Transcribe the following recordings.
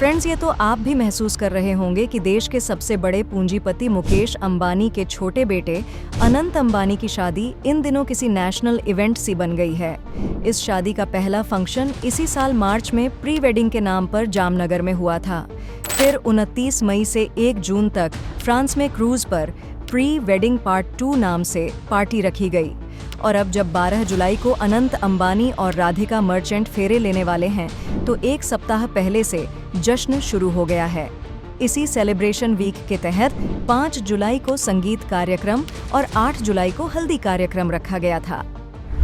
Friends, ये तो आप भी महसूस कर रहे होंगे कि देश के सबसे बड़े पूंजीपति मुकेश अंबानी के छोटे बेटे अनंत अंबानी की शादी इन दिनों किसी नेशनल इवेंट सी बन गई है। इस शादी का पहला फंक्शन इसी साल मार्च में प्री वेडिंग के नाम पर जामनगर में हुआ था। फिर 29 मई से 1 जून तक फ्रांस में क्रूज पर प्री वेडिंग पार्ट 2 नाम से पार्टी रखी गई। और अब जब 12 जुलाई को अनंत अंबानी और राधिका मर्चेंट फेरे लेने वाले हैं, तो एक सप्ताह पहले से जश्न शुरू हो गया है। इसी सेलिब्रेशन वीक के तहत 5 जुलाई को संगीत कार्यक्रम और 8 जुलाई को हल्दी कार्यक्रम रखा गया था।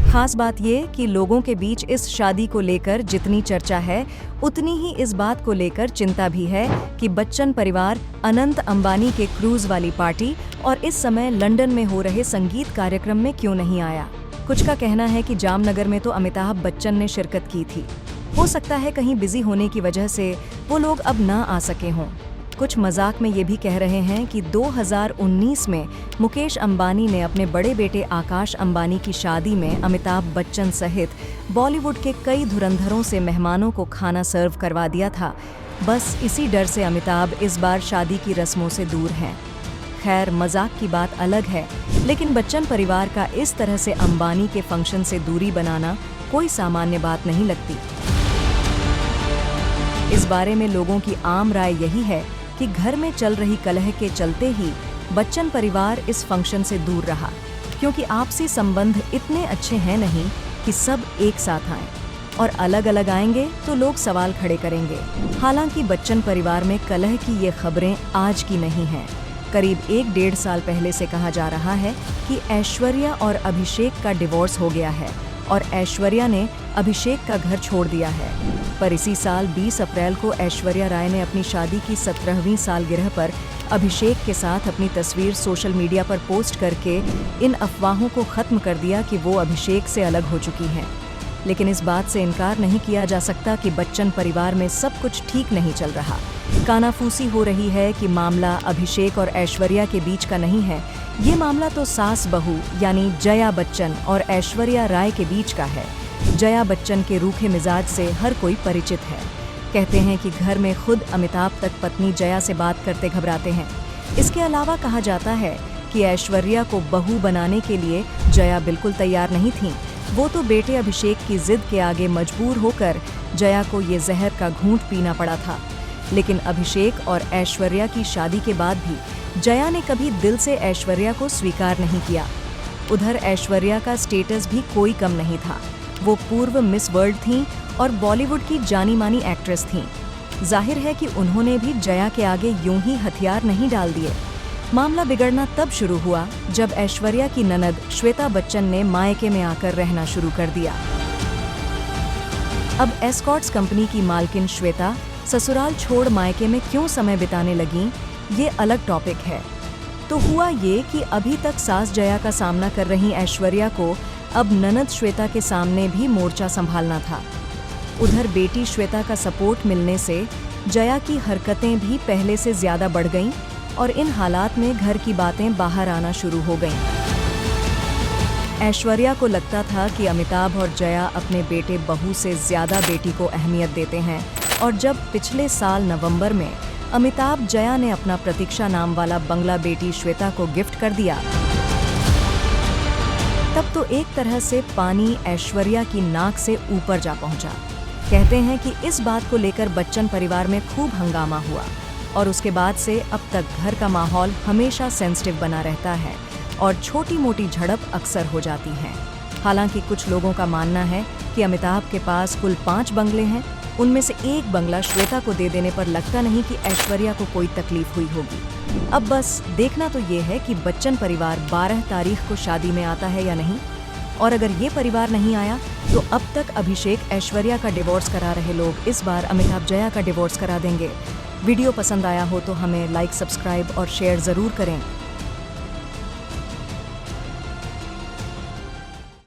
खास बात ये कि लोगों के बीच इस शादी को लेकर जितनी चर्चा है, उतनी ही इस बात को लेकर चिंता भी है कि बच्चन परिवार अनंत अंबानी के क्रूज वाली पार्टी और इस समय लंदन में हो रहे संगीत कार्यक्रम में क्यों नहीं आया। कुछ का कहना है कि जामनगर में तो अमिताभ बच्चन ने शिरकत की थी। हो सकता है कहीं बिजी होने की वजह से वो लोग अब ना आ सके हों। कुछ मजाक में ये भी कह रहे हैं कि 2019 में मुकेश अंबानी ने अपने बड़े बेटे आकाश अंबानी की शादी में अमिताभ बच्चन सहित बॉलीवुड के कई धुरंधरों से मेहमानों को खाना सर्व करवा दिया था। बस इसी डर से अमिताभ इस बार शादी की रस्मों से दूर हैं। खैर, मजाक की बात अलग है, लेकिन बच्चन परिवार का इस तरह से अंबानी के फंक्शन से दूरी बनाना कोई सामान्य बात नहीं लगती। इस बारे में लोगों की आम राय यही है कि घर में चल रही कलह के चलते ही बच्चन परिवार इस फंक्शन से दूर रहा, क्योंकि आपसी संबंध इतने अच्छे हैं नहीं कि सब एक साथ आएं, और अलग अलग आएंगे तो लोग सवाल खड़े करेंगे। हालांकि बच्चन परिवार में कलह की ये खबरें आज की नहीं हैं। करीब 1-1.5 साल पहले से कहा जा रहा है कि ऐश्वर्या और अभिषेक का डिवोर्स हो गया है और ऐश्वर्या ने अभिषेक का घर छोड़ दिया है। पर इसी साल 20 अप्रैल को ऐश्वर्या राय ने अपनी शादी की 17वीं सालगिरह पर अभिषेक के साथ अपनी तस्वीर सोशल मीडिया पर पोस्ट करके इन अफवाहों को खत्म कर दिया कि वो अभिषेक से अलग हो चुकी हैं। लेकिन इस बात से इनकार नहीं किया जा सकता कि बच्चन परिवार में सब कुछ ठीक नहीं चल रहा। कानाफूसी हो रही है कि मामला अभिषेक और ऐश्वर्या के बीच का नहीं है। ये मामला तो सास बहू यानी जया बच्चन और ऐश्वर्या राय के बीच का है। जया बच्चन के रूखे मिजाज से हर कोई परिचित है। कहते हैं कि घर में खुद अमिताभ तक पत्नी जया से बात करते घबराते हैं। इसके अलावा कहा जाता है कि ऐश्वर्या को बहू बनाने के लिए जया बिल्कुल तैयार नहीं थी। वो तो बेटे अभिषेक की जिद के आगे मजबूर होकर जया को ये जहर का घूंट पीना पड़ा था। लेकिन अभिषेक और ऐश्वर्या की शादी के बाद भी जया ने कभी दिल से ऐश्वर्या को स्वीकार नहीं किया। उधर ऐश्वर्या का स्टेटस भी कोई कम नहीं था। वो पूर्व मिस वर्ल्ड थीं और बॉलीवुड की जानी मानी एक्ट्रेस थीं। जाहिर है कि उन्होंने भी जया के आगे यूं ही हथियार नहीं डाल दिए। मामला बिगड़ना तब शुरू हुआ जब ऐश्वर्या की ननद श्वेता बच्चन ने मायके में आकर रहना शुरू कर दिया। अब एस्कॉर्ट्स कंपनी की मालकिन श्वेता ससुराल छोड़ मायके में क्यों समय बिताने लगीं, ये अलग टॉपिक है। तो हुआ ये कि अभी तक सास जया का सामना कर रही ऐश्वर्या को अब ननद श्वेता के सामने भी मोर्चा संभालना था। उधर बेटी श्वेता का सपोर्ट मिलने से जया की हरकतें भी पहले से ज्यादा बढ़ गईं और इन हालात में घर की बातें बाहर आना शुरू हो गईं। ऐश्वर्या को लगता था कि अमिताभ और जया अपने बेटे बहू से ज्यादा बेटी को अहमियत देते हैं, और जब पिछले साल नवंबर में अमिताभ जया ने अपना प्रतीक्षा नाम वाला बंगला बेटी श्वेता को गिफ्ट कर दिया, तब तो एक तरह से पानी ऐश्वर्या की नाक से ऊपर जा पहुंचा। कहते हैं कि इस बात को लेकर बच्चन परिवार में खूब हंगामा हुआ और उसके बाद से अब तक घर का माहौल हमेशा सेंसिटिव बना रहता है और छोटी मोटी झड़प अक्सर हो जाती हैं। हालांकि कुछ लोगों का मानना है कि अमिताभ के पास कुल 5 बंगले हैं, उनमें से एक बंगला श्वेता को दे देने पर लगता नहीं कि ऐश्वर्या को कोई तकलीफ हुई होगी। अब बस देखना तो ये है कि बच्चन परिवार 12 तारीख को शादी में आता है या नहीं, और अगर ये परिवार नहीं आया तो अब तक अभिषेक ऐश्वर्या का डिवोर्स करा रहे लोग इस बार अमिताभ जया का डिवोर्स करा देंगे। वीडियो पसंद आया हो तो हमें लाइक, सब्सक्राइब और शेयर ज़रूर करें।